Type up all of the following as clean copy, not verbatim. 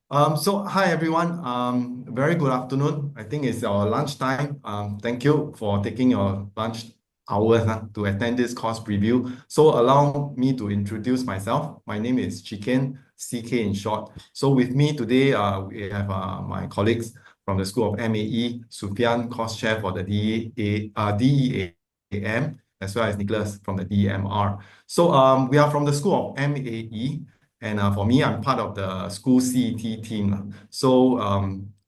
Hi everyone. Very good afternoon. I think it's our lunchtime. Thank you for taking your lunch hours to attend this course preview. So allow me to introduce myself. My name is Chiken, CK in short. So with me today, we have my colleagues from the School of MAE, Sufyan, course chair for the DEAM, as well as Nicholas from the DMR. So we are from the School of MAE. And for me, I'm part of the school CET team. So,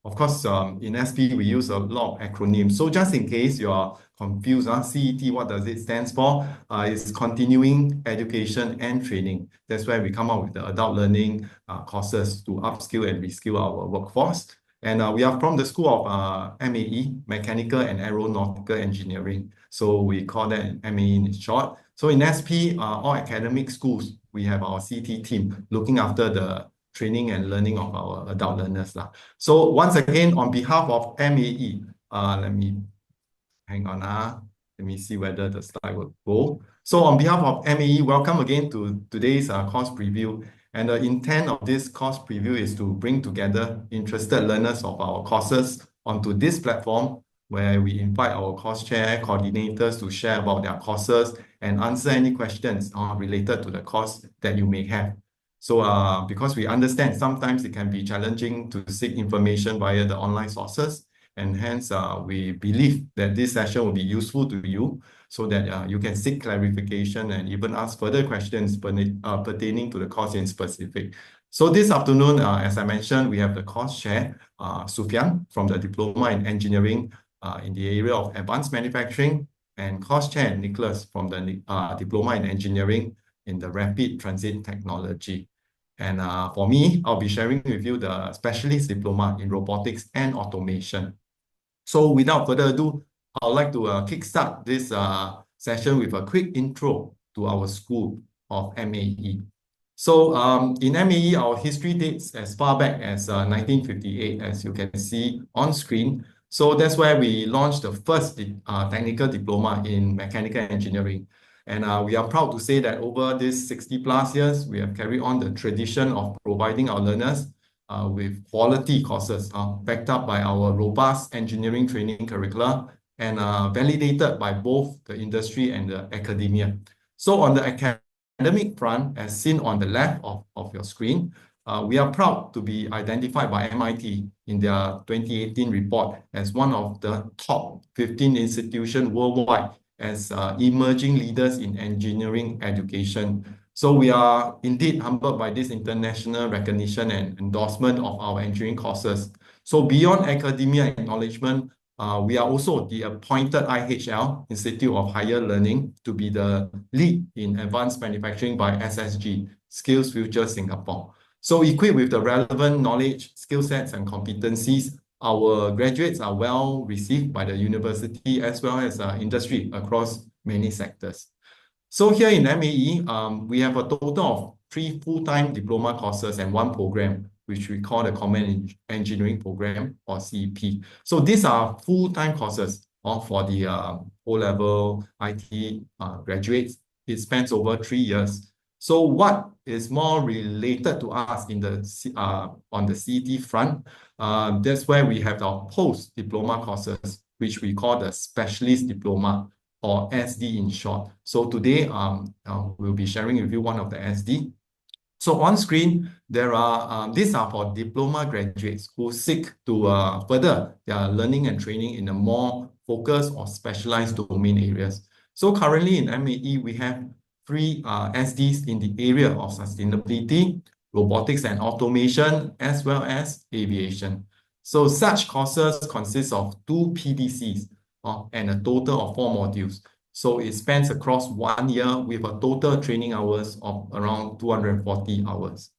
of course, in SP, we use a lot of acronyms. So just in case you are confused, CET, what does it stand for? It's continuing education and training. That's where we come up with the adult learning courses to upskill and reskill our workforce. And we are from the School of MAE, Mechanical and Aeronautical Engineering. So we call that MAE in short. So in SP, all academic schools, we have our CT team looking after the training and learning of our adult learners. So once again, on behalf of MAE, let me hang on. Let me see whether the slide will go. So on behalf of MAE, welcome again to today's course preview. And the intent of this course preview is to bring together interested learners of our courses onto this platform where we invite our course chair coordinators to share about their courses and answer any questions related to the course that you may have. So because we understand sometimes it can be challenging to seek information via the online sources, and hence we believe that this session will be useful to you so that you can seek clarification and even ask further questions pertaining to the course in specific. So this afternoon, as I mentioned, we have the course chair, Sufyan from the Diploma in Engineering in the area of Advanced Manufacturing, and course chair Nicholas from the Diploma in Engineering in the Rapid Transit Technology. And for me, I'll be sharing with you the Specialist Diploma in Robotics and Automation. So without further ado, I'd like to kickstart this session with a quick intro to our School of MAE. So in MAE, our history dates as far back as 1958, as you can see on screen. So that's where we launched the first technical diploma in mechanical engineering. And we are proud to say that over these 60 plus years, we have carried on the tradition of providing our learners with quality courses backed up by our robust engineering training curricula and validated by both the industry and the academia. So on the academic front, as seen on the left of your screen, we are proud to be identified by MIT in their 2018 report as one of the top 15 institutions worldwide as emerging leaders in engineering education. So we are indeed humbled by this international recognition and endorsement of our engineering courses. So beyond academia acknowledgement, we are also the appointed IHL, Institute of Higher Learning, to be the lead in advanced manufacturing by SSG, Skills Future Singapore. So equipped with the relevant knowledge, skill sets, and competencies, our graduates are well received by the university as well as industry across many sectors. So here in MAE, we have a total of 3 full-time diploma courses and 1 program, which we call the Common Engineering Program, or CEP. So these are full-time courses for the O-level IT graduates. It spans over 3 years. So what is more related to us in the on the CET front? That's where we have our post-diploma courses, which we call the Specialist Diploma, or SD in short. So today, we'll be sharing with you one of the SD. So on screen, there are these are for diploma graduates who seek to further their learning and training in a more focused or specialized domain areas. So currently in MAE, we have 3 SDs in the area of sustainability, robotics and automation, as well as aviation. So such courses consist of 2 PDCs and a total of 4 modules. So it spans across 1 year with a total training hours of around 240 hours.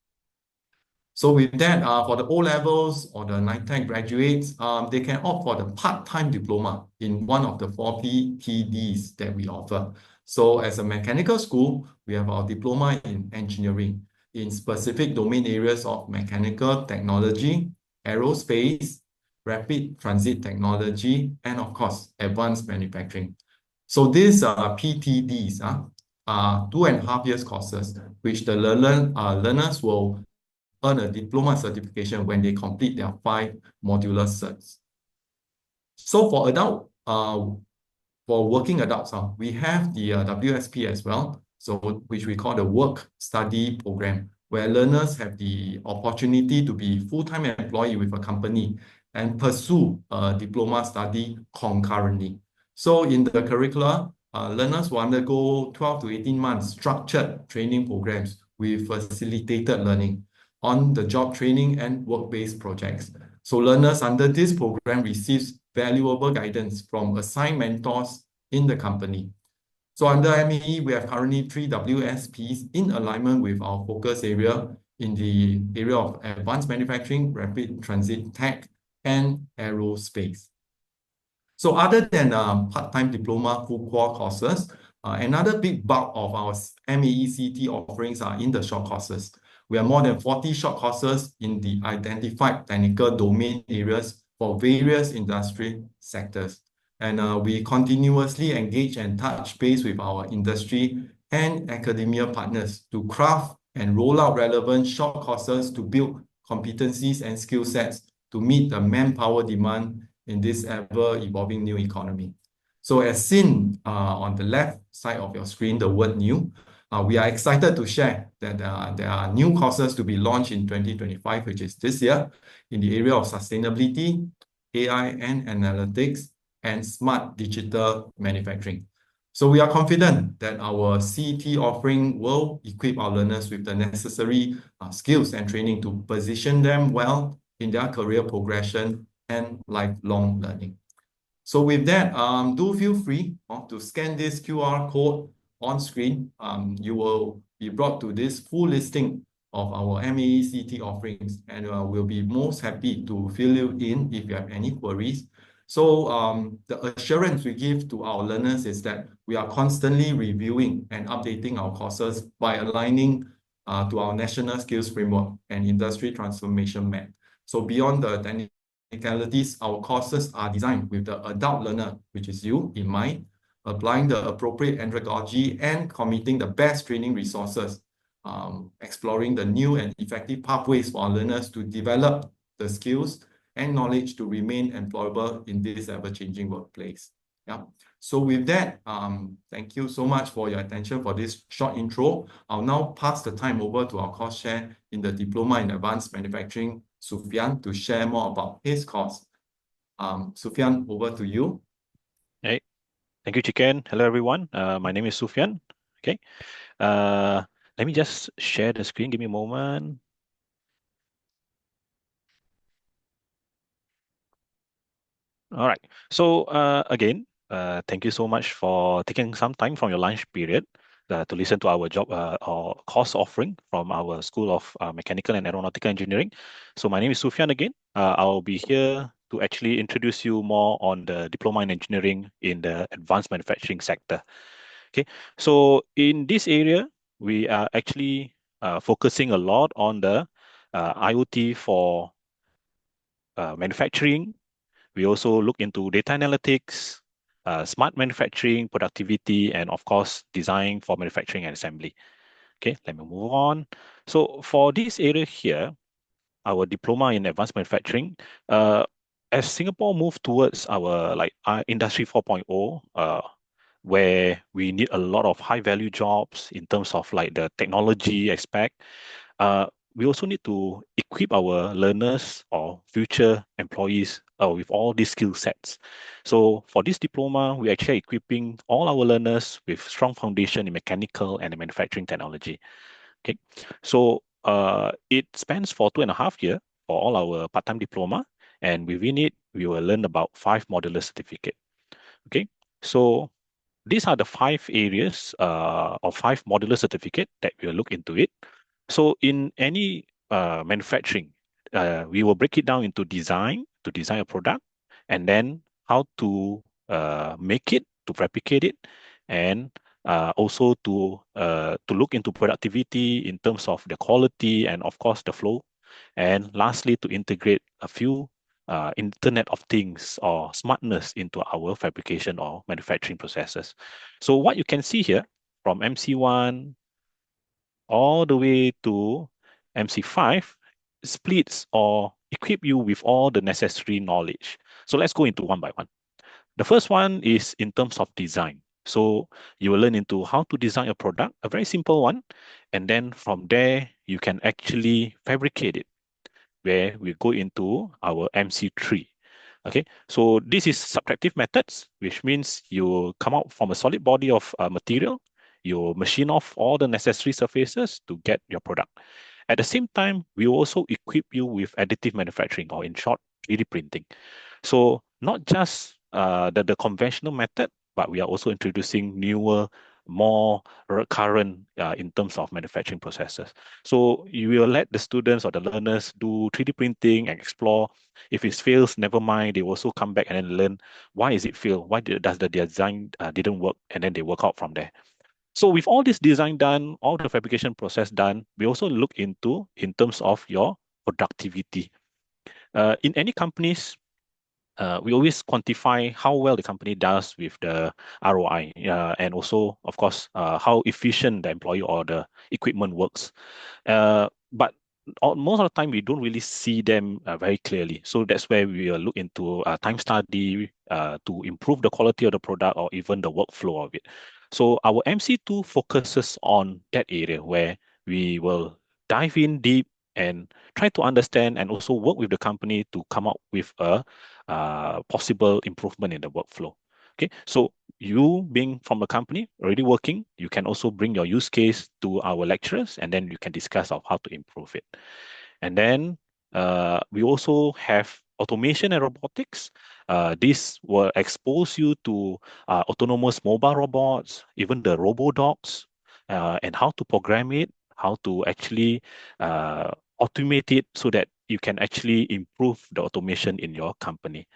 So with that, for the O-levels or the NITEC graduates, they can opt for the part-time diploma in one of the 4 PTDs that we offer. So as a mechanical school, we have our diploma in engineering in specific domain areas of mechanical technology, aerospace, rapid transit technology, and of course, advanced manufacturing. So these PTDs are 2.5 years courses, which the learners will earn a diploma certification when they complete their 5 modular certs. So for working adults, we have the WSP as well, so which we call the Work Study Program, where learners have the opportunity to be full-time employee with a company and pursue a diploma study concurrently. So in the curricula, learners will undergo 12 to 18 months structured training programs with facilitated learning on the job training and work-based projects. So learners under this program receives valuable guidance from assigned mentors in the company. So under MAE, we have currently 3 WSPs in alignment with our focus area in the area of advanced manufacturing, rapid transit tech, and aerospace. So other than part-time diploma full core courses, another big bulk of our MAE CET offerings are in the short courses. We have more than 40 short courses in the identified technical domain areas for various industry sectors. And we continuously engage and touch base with our industry and academia partners to craft and roll out relevant short courses to build competencies and skill sets to meet the manpower demand in this ever-evolving new economy. So as seen on the left side of your screen, the word new, we are excited to share that there are new courses to be launched in 2025, which is this year, in the area of sustainability, AI and analytics, and smart digital manufacturing. So we are confident that our CET offering will equip our learners with the necessary skills and training to position them well in their career progression and lifelong learning. So with that, do feel free to scan this QR code on screen. You will be brought to this full listing of our MAE CET offerings, and we'll be most happy to fill you in if you have any queries. So the assurance we give to our learners is that we are constantly reviewing and updating our courses by aligning to our national skills framework and industry transformation map. So beyond the technicalities, our courses are designed with the adult learner, which is you, in mind, applying the appropriate andragogy and committing the best training resources, exploring the new and effective pathways for our learners to develop the skills and knowledge to remain employable in this ever-changing workplace. Yeah. So with that, thank you so much for your attention for this short intro. I'll now pass the time over to our course chair in the Diploma in Advanced Manufacturing, Sufyan, to share more about his course. Sufyan, over to you. Hey, thank you, Chicken. Hello, everyone. My name is Sufyan. Okay. Let me just share the screen. Give me a moment. All right. So again, thank you so much for taking some time from your lunch period to listen to our job or course offering from our School of Mechanical and Aeronautical Engineering. So my name is Sufyan again. I'll be here to actually introduce you more on the Diploma in Engineering in the advanced manufacturing sector. Okay. So in this area, we are actually focusing a lot on the IoT for manufacturing. We also look into data analytics, smart manufacturing, productivity, and of course, design for manufacturing and assembly. Okay, let me move on. So for this area here, our diploma in advanced manufacturing, as Singapore move towards our industry 4.0, where we need a lot of high value jobs in terms of like the technology aspect, we also need to equip our learners or future employees with all these skill sets. So for this diploma, we're actually equipping all our learners with strong foundation in mechanical and manufacturing technology. Okay, so it spans for 2.5 years for all our part-time diploma, and within it, we will learn about 5 modular certificate. Okay, so these are the 5 areas or 5 modular certificate that we'll look into it. So in any manufacturing, we will break it down into design, to design a product, and then how to make it, to replicate it, and also to look into productivity in terms of the quality and of course the flow. And lastly, to integrate a few Internet of Things or smartness into our fabrication or manufacturing processes. So what you can see here from MC1 all the way to MC5 splits or equip you with all the necessary knowledge. So let's go into one by one. The first one is in terms of design. So you will learn into how to design a product, a very simple one, and then from there you can actually fabricate it, where we go into our MC3. Okay, so this is subtractive methods, which means you come out from a solid body of material, you machine off all the necessary surfaces to get your product. At the same time, we also equip you with additive manufacturing, or in short, 3D printing. So not just the conventional method, but we are also introducing newer, more current in terms of manufacturing processes. So you will let the students or the learners do 3D printing and explore. If it fails, never mind. They also come back and then learn why is it fail? Does the design didn't work? And then they work out from there. So with all this design done, all the fabrication process done, we also look into in terms of your productivity. In any companies, we always quantify how well the company does with the ROI, and also, of course, how efficient the employee or the equipment works. But most of the time, we don't really see them very clearly. So that's where we will look into time study to improve the quality of the product or even the workflow of it. So our MC2 focuses on that area where we will dive in deep and try to understand and also work with the company to come up with a possible improvement in the workflow. Okay, so you being from a company already working, you can also bring your use case to our lecturers, and then you can discuss of how to improve it. And then we also have automation and robotics. This will expose you to autonomous mobile robots, even the robo-dogs, and how to program it, how to actually automate it so that you can actually improve the automation in your company.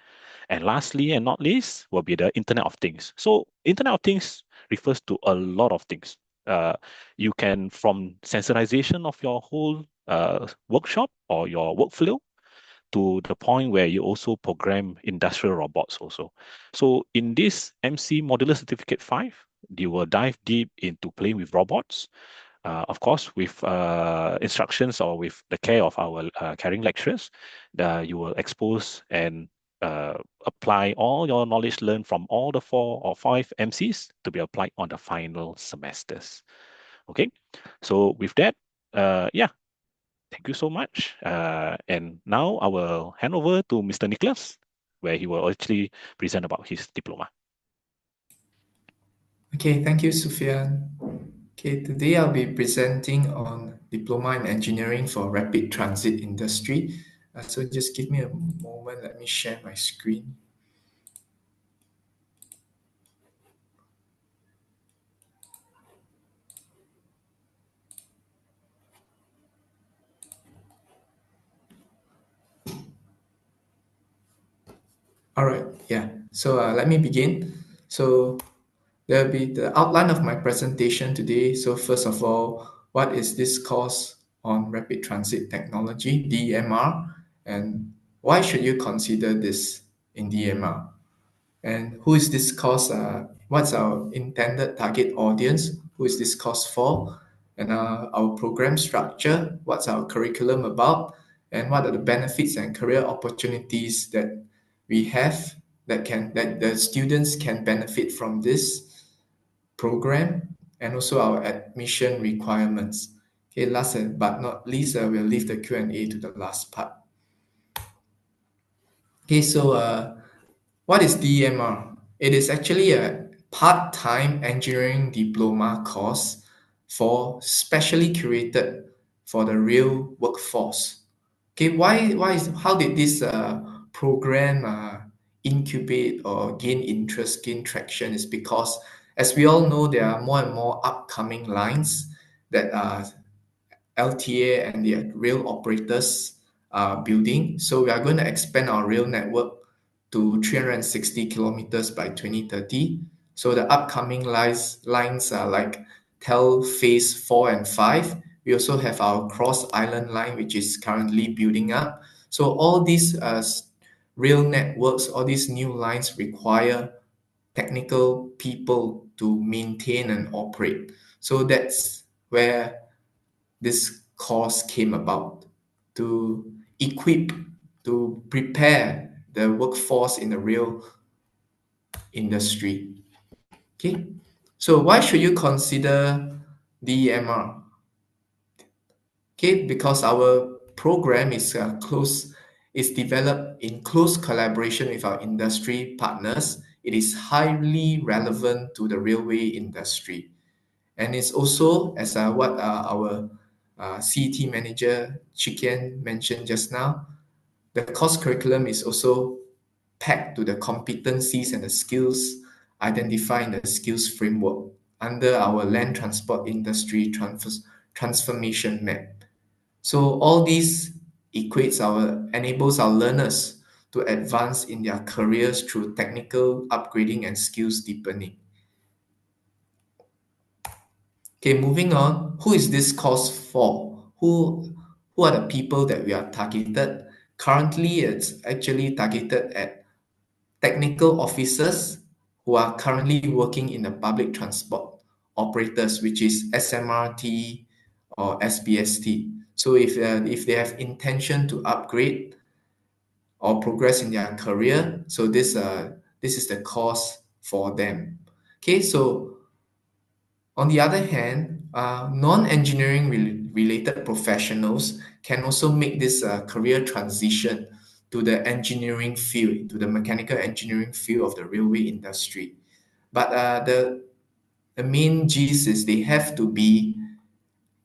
And lastly and not least will be the Internet of Things. So Internet of Things refers to a lot of things. Uh, you can, from sensorization of your whole workshop or your workflow, to the point where you also program industrial robots also. So in this MC Modular Certificate 5, you will dive deep into playing with robots, of course, with instructions or with the care of our caring lecturers. You will expose and apply all your knowledge learned from all the 4 or 5 MCs to be applied on the final semesters. Okay, so with that, yeah, thank you so much. And now I will hand over to Mr. Nicholas, where he will actually present about his diploma. Okay, thank you, Sufyan. Okay, today I'll be presenting on Diploma in Engineering for Rapid Transit Industry. So just give me a moment, let me share my screen. All right, yeah. So let me begin. So there'll be the outline of my presentation today. So first of all, what is this course on Rapid Transit Technology, DMR, and why should you consider this in DMR? And who is this course? What's our intended target audience? Who is this course for? And our program structure, what's our curriculum about? And what are the benefits and career opportunities that we have that the students can benefit from this program, and also our admission requirements. Okay, last but not least, we'll leave the Q&A to the last part. Okay, so what is DMR? It is actually a part-time engineering diploma course specially curated for the real workforce. Okay, how did this program incubate or gain interest, gain traction? Is because, as we all know, there are more and more upcoming lines that LTA and the rail operators are building. So we are going to expand our rail network to 360 kilometers by 2030. So the upcoming lines are like TEL Phase 4 and 5. We also have our Cross Island line, which is currently building up. So all these rail networks, all these new lines require technical people to maintain and operate. So that's where this course came about. to equip, to prepare the workforce in the real industry. Okay, so why should you consider DEMR? Okay, because our program is developed in close collaboration with our industry partners. It is highly relevant to the railway industry, and it's also as what our CET manager Chikian mentioned just now. The course curriculum is also packed to the competencies and the skills identified in the skills framework under our land transport industry transformation map. So all these enables our learners to advance in their careers through technical upgrading and skills deepening. Okay, moving on. Who is this course for? Who are the people that we are targeted? Currently, it's actually targeted at technical officers who are currently working in the public transport operators, which is SMRT or SBST. So if they have intention to upgrade or progress in their career, so this is the course for them. Okay, so on the other hand, non-engineering related professionals can also make this career transition to the engineering field, to the mechanical engineering field of the railway industry. But the main gist is they have to be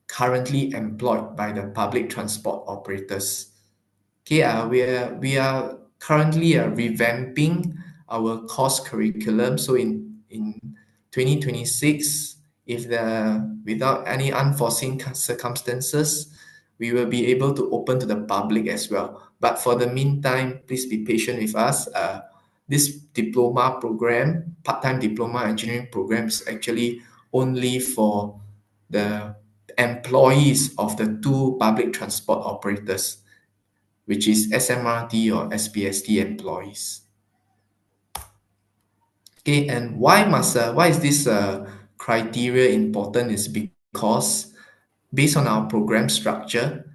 currently employed by the public transport operators. Okay, we are currently revamping our course curriculum. So in 2026, if without any unforeseen circumstances, we will be able to open to the public as well. But for the meantime, please be patient with us. This diploma program, part-time diploma engineering program, is actually only for the employees of the two public transport operators, which is SMRT or SBST employees. Okay, and why is this criteria important? Is because based on our program structure,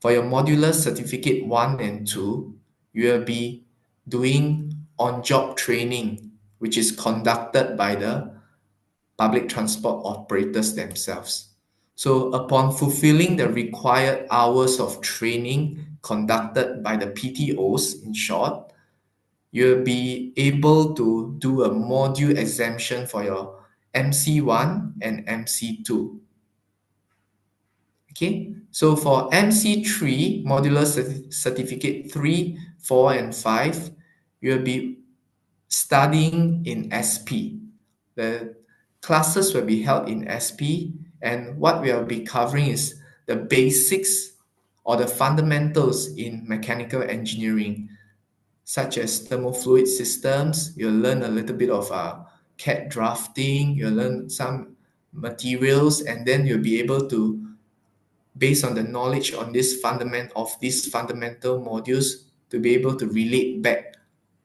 for your modular certificate 1 and 2, you will be doing on-job training, which is conducted by the public transport operators themselves. So upon fulfilling the required hours of training conducted by the PTOs, in short, you'll be able to do a module exemption for your MC1 and MC2. Okay, so for MC3, modular certificate 3, 4, and 5, you'll be studying in SP. The classes will be held in SP, and what we will be covering is the basics or the fundamentals in mechanical engineering, such as thermofluid systems. You'll learn a little bit of CAD drafting, you'll learn some materials, and then you'll be able to, based on the knowledge on these fundamental modules, to be able to relate back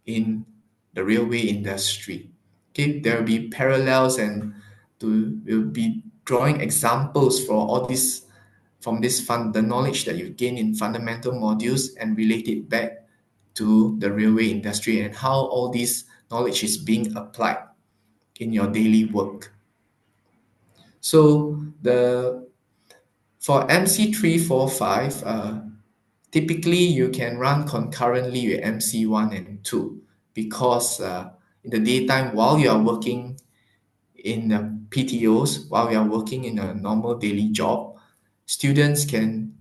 in the railway industry. Okay, there will be parallels, and we'll be drawing examples for all this from the knowledge that you've gained in fundamental modules and relate it back to the railway industry and how all this knowledge is being applied in your daily work. So for MC3, 4, 5, typically you can run concurrently with MC1 and 2 because in the daytime, while you are working in the PTOs, while you are working in a normal daily job, students can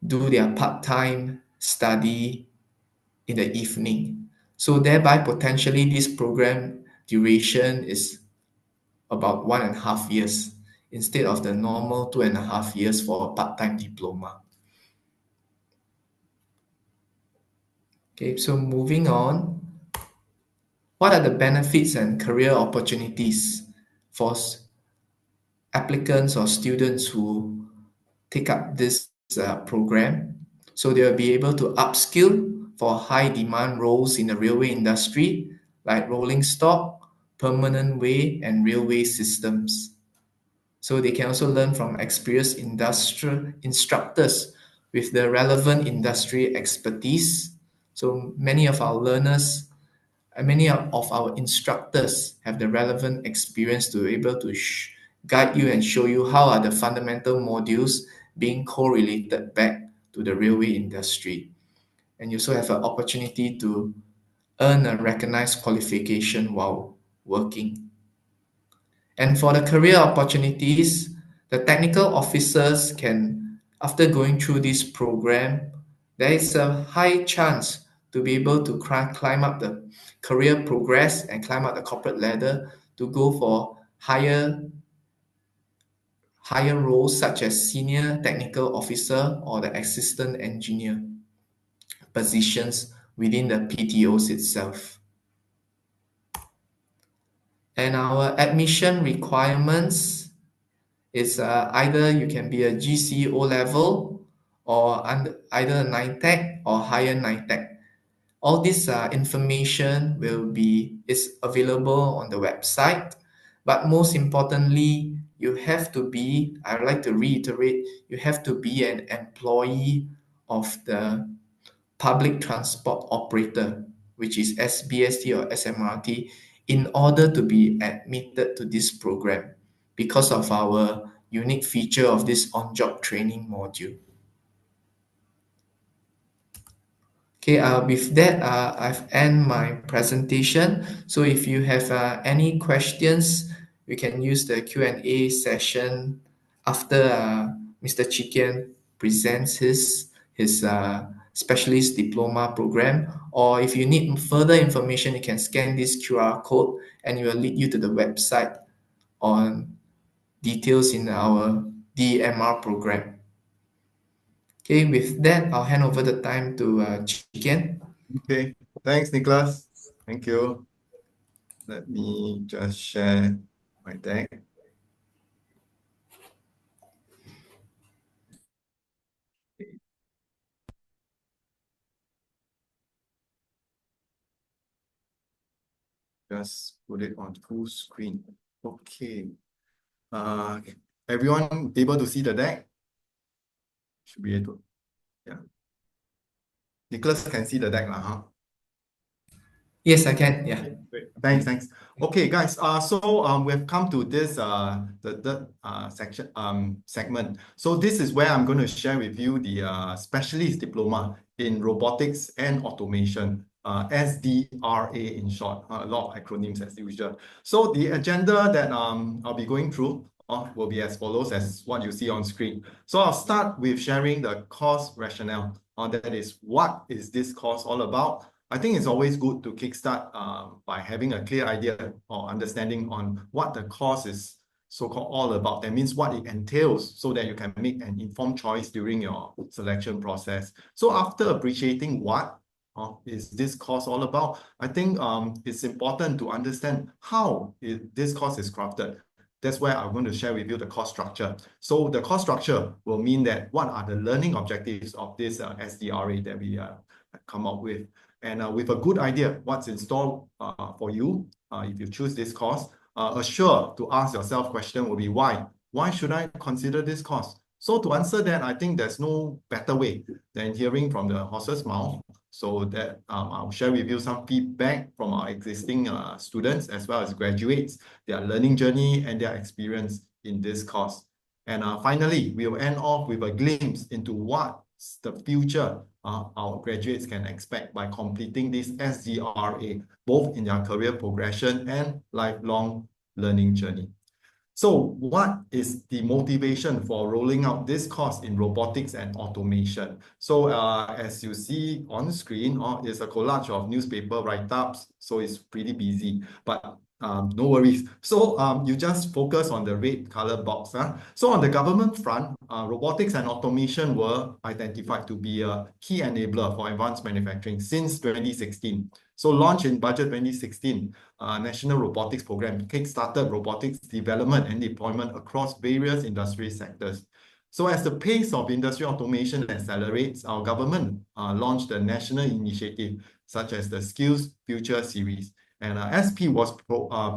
do their part-time study in the evening. So thereby, potentially, this program duration is about 1.5 years instead of the normal 2.5 years for a part-time diploma. Okay, so moving on, what are the benefits and career opportunities for applicants or students who take up this program? So they'll be able to upskill for high demand roles in the railway industry, like rolling stock, permanent way, and railway systems. So they can also learn from experienced industrial instructors with the relevant industry expertise. So many of our learners and many of our instructors have the relevant experience to be able to guide you and show you how are the fundamental modules being correlated back to the railway industry. And you also have an opportunity to earn a recognized qualification while working. And for the career opportunities, the technical officers can, after going through this program, there is a high chance to be able to climb up the career progress and climb up the corporate ladder to go for higher roles such as senior technical officer or the assistant engineer positions within the PTOs itself. And our admission requirements is either you can be a GCE level or either a NITEC or higher NITEC. All this information is available on the website, but most importantly, you have to be, I would like to reiterate, you have to be an employee of the public transport operator, which is SBST or SMRT, in order to be admitted to this program because of our unique feature of this on-job training module. Okay, with that, I've end my presentation. So if you have any questions, you can use the Q&A session after Mr. Chikian presents his specialist diploma program. Or if you need further information, you can scan this QR code and it will lead you to the website on details in our DMR program. Okay, with that, I'll hand over the time to Chikian. Okay, thanks, Nicholas. Thank you. Let me just share my deck. Just put it on full screen. Okay. Everyone able to see the deck? Should be able. Yeah. Nicholas can see the deck, huh? Yes, I can. Yeah. Okay, great. Thanks. Okay, guys. We've come to this the segment. So this is where I'm going to share with you the specialist diploma in robotics and automation, SDRA in short. A lot of acronyms as usual. So the agenda that I'll be going through will be as follows as what you see on screen. So I'll start with sharing the course rationale. That is, what is this course all about? I think it's always good to kickstart by having a clear idea or understanding on what the course is so-called all about. That means what it entails so that you can make an informed choice during your selection process. So after appreciating what is this course all about, I think it's important to understand how this course is crafted. That's where I'm going to share with you the course structure. So the course structure will mean that what are the learning objectives of this SDRA that we come up with. And with a good idea what's in store for you if you choose this course, sure to ask yourself question will be why? Why should I consider this course? So to answer that, I think there's no better way than hearing from the horse's mouth. So that I'll share with you some feedback from our existing students as well as graduates, their learning journey and their experience in this course. And finally, we'll end off with a glimpse into what's the future our graduates can expect by completing this SDRA, both in their career progression and lifelong learning journey. So what is the motivation for rolling out this course in robotics and automation? So as you see on screen, it's a collage of newspaper write-ups, so it's pretty busy, but no worries. So you just focus on the red color box. So on the government front, robotics and automation were identified to be a key enabler for advanced manufacturing since 2016. So launched in budget 2016, National Robotics Program kick-started robotics development and deployment across various industry sectors. So as the pace of industry automation accelerates, our government launched a national initiative such as the Skills Future Series. And SP was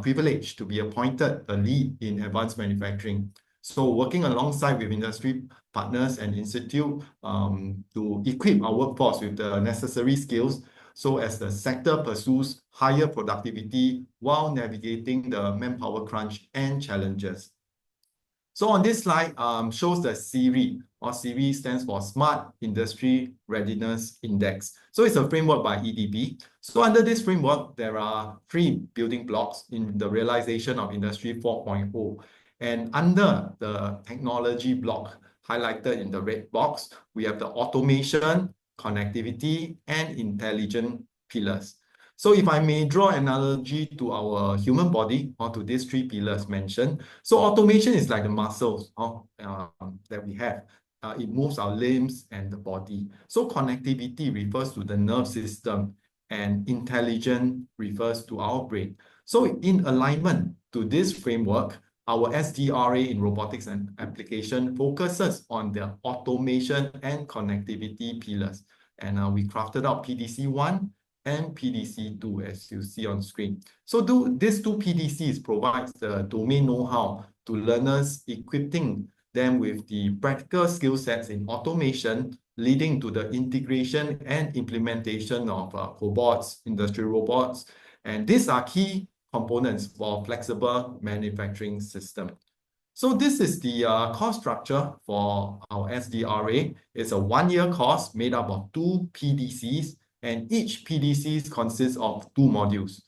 privileged to be appointed a lead in advanced manufacturing. So working alongside with industry partners and institute to equip our workforce with the necessary skills so as the sector pursues higher productivity while navigating the manpower crunch and challenges. So on this slide shows the SIRI, or SIRI stands for Smart Industry Readiness Index. So it's a framework by EDB. So under this framework, there are 3 building blocks in the realization of Industry 4.0. And under the technology block highlighted in the red box, we have the automation, connectivity, and intelligent pillars. So if I may draw an analogy to our human body or to these 3 pillars mentioned, so automation is like the muscles that we have. It moves our limbs and the body. So connectivity refers to the nerve system and intelligence refers to our brain. So in alignment to this framework, our SDRA in robotics and application focuses on the automation and connectivity pillars. And we crafted out PDC-1 and PDC-2 as you see on screen. So these 2 PDCs provides the domain know-how to learners, equipping them with the practical skill sets in automation, leading to the integration and implementation of cobots, industrial robots. And these are key components for flexible manufacturing system. So this is the course structure for our SDRA. It's a 1-year course made up of 2 PDCs, and each PDC consists of 2 modules.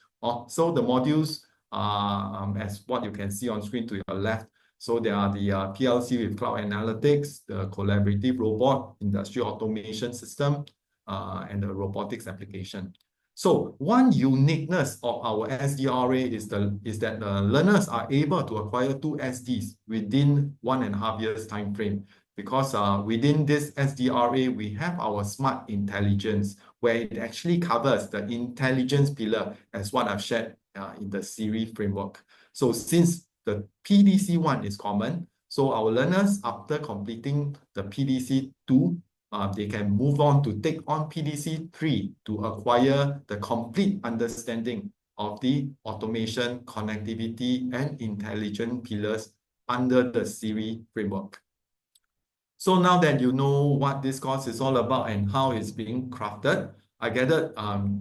So the modules are as what you can see on screen to your left. So there are the PLC with cloud analytics, the collaborative robot, industrial automation system, and the robotics application. So one uniqueness of our SDRA is that the learners are able to acquire 2 SDs within 1.5 years time frame. Because within this SDRA, we have our smart intelligence, where it actually covers the intelligence pillar as what I've shared in the SIRI framework. So since the PDC-1 is common, so our learners, after completing the PDC-2, they can move on to take on PDC-3 to acquire the complete understanding of the automation, connectivity, and intelligent pillars under the SIRI framework. So now that you know what this course is all about and how it's being crafted, I gather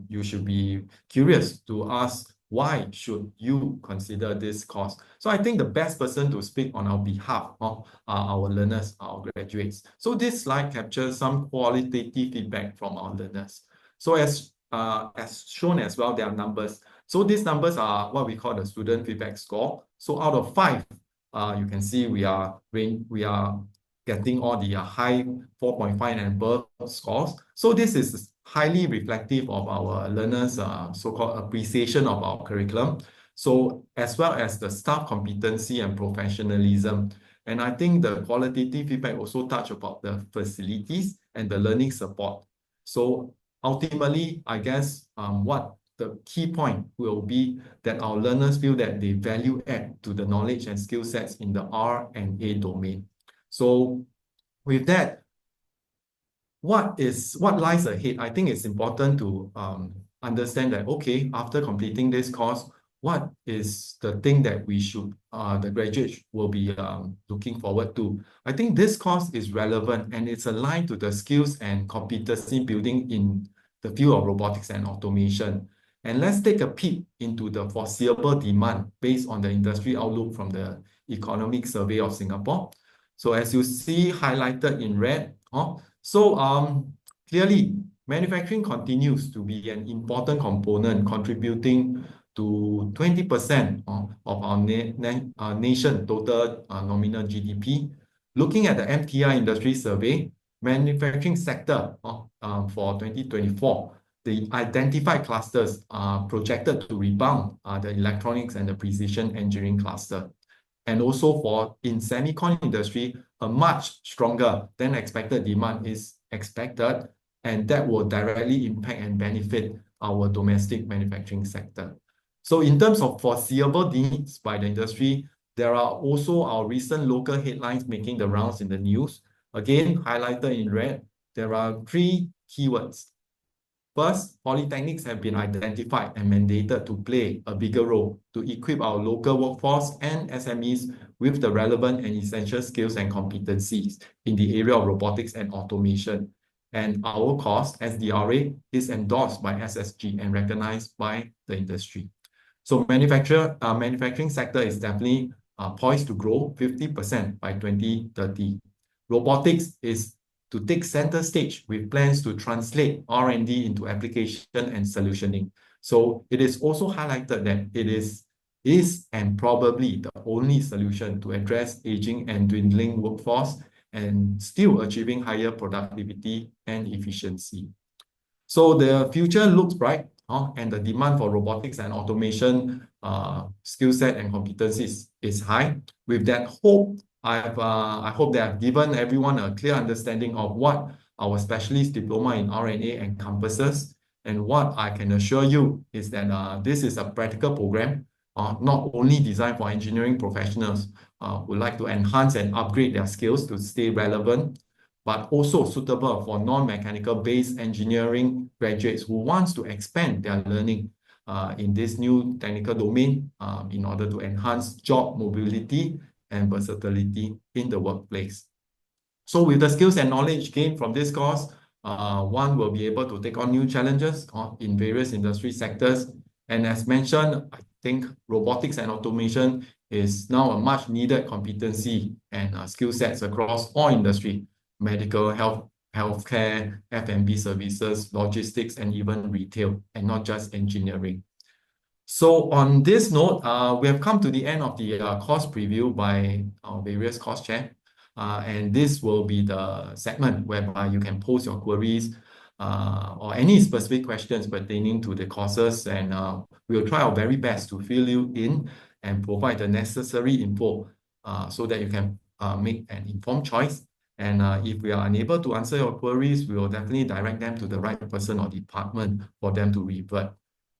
you should be curious to ask, why should you consider this course? So I think the best person to speak on our behalf of our learners, our graduates. So this slide captures some qualitative feedback from our learners. So as shown as well, there are numbers. So these numbers are what we call the student feedback score. So out of 5, you can see we are getting all the high 4.5 and above scores. So this is highly reflective of our learners' so-called appreciation of our curriculum. So as well as the staff competency and professionalism. And I think the qualitative feedback also touch about the facilities and the learning support. So ultimately, I guess what the key point will be that our learners feel that they value add to the knowledge and skill sets in the R&A domain. So with that, what lies ahead? I think it's important to understand that, okay, after completing this course, what is the thing that we should, the graduates will be looking forward to? I think this course is relevant and it's aligned to the skills and competency building in the field of robotics and automation. And let's take a peek into the foreseeable demand based on the industry outlook from the Economic Survey of Singapore. So as you see highlighted in red, clearly manufacturing continues to be an important component contributing to 20% of our nation total nominal GDP. Looking at the MTI industry survey, manufacturing sector for 2024, the identified clusters are projected to rebound, the electronics and the precision engineering cluster. And also for in semicon industry, a much stronger than expected demand is expected, and that will directly impact and benefit our domestic manufacturing sector. So in terms of foreseeable needs by the industry, there are also our recent local headlines making the rounds in the news. Again, highlighted in red, there are 3 keywords. First, polytechnics have been identified and mandated to play a bigger role to equip our local workforce and SMEs with the relevant and essential skills and competencies in the area of robotics and automation. And our course, SDRA, is endorsed by SSG and recognized by the industry. So manufacturing sector is definitely poised to grow 50% by 2030. Robotics is to take center stage with plans to translate R&D into application and solutioning. So it is also highlighted that it is and probably the only solution to address aging and dwindling workforce and still achieving higher productivity and efficiency. So the future looks bright, and the demand for robotics and automation skill set and competencies is high. With that hope, I hope that I've given everyone a clear understanding of what our specialist diploma in RNA encompasses. And what I can assure you is that this is a practical program, not only designed for engineering professionals who like to enhance and upgrade their skills to stay relevant, but also suitable for non-mechanical based engineering graduates who wants to expand their learning in this new technical domain in order to enhance job mobility and versatility in the workplace. So with the skills and knowledge gained from this course, one will be able to take on new challenges in various industry sectors. And as mentioned, I think robotics and automation is now a much needed competency and skill sets across all industry, medical, healthcare, F&B services, logistics, and even retail, and not just engineering. So on this note, we have come to the end of the course preview by our various course chair. And this will be the segment whereby you can post your queries or any specific questions pertaining to the courses, and we'll try our very best to fill you in and provide the necessary info so that you can make an informed choice. And if we are unable to answer your queries, we will definitely direct them to the right person or department for them to revert.